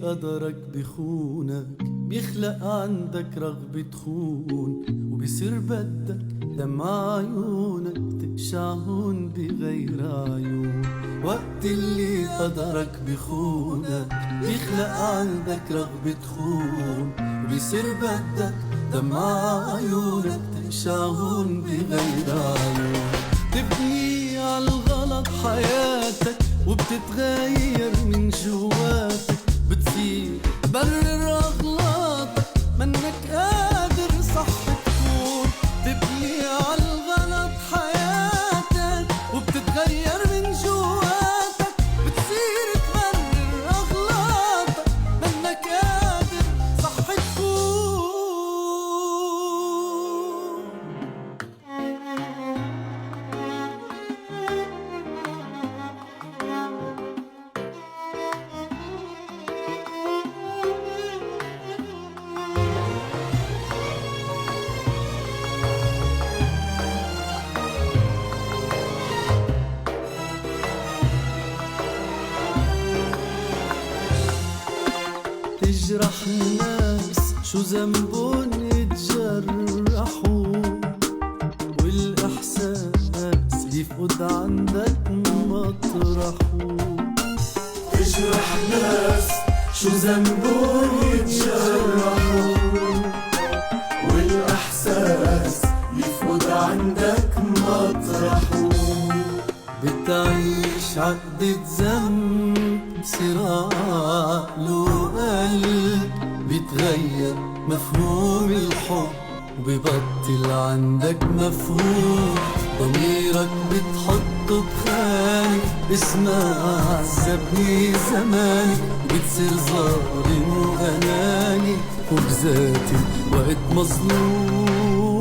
قدرك بخونك بيخلق عندك رغبة تخون، وبصير بدك دمع عيونك تقشعهن بغير عيون. وقت اللي قدرك بخونك بيخلق عندك رغبة تخون، وبصير بدك دمع عيونك تقشعهن بغير عيون. تبني عالغلط حياتك وبتتغير من جواتك، بتصير برر أغلاطك منك قادر صح تكون. تبني عالغلط حياتك وبتتغير من جواتك، بتصير تبرر أغلاطك منك قادر صح تكون. تجرح الناس شو ذنبون يتجرحوا، والإحساس يفقد عندك مطرحه. تجرح ناس شو ذنبون يتجرحوا، والإحساس يفقد عندك مطرحه. بتعيش عقدة ذنب صراع له قلب، بيتغير مفهوم الحب وبيبطل عندك مفهوم. ضميرك بتحطه بخانة اسمها عذبني زماني، وبتصير ظالم وأناني وبذاتي وقت مظلوم.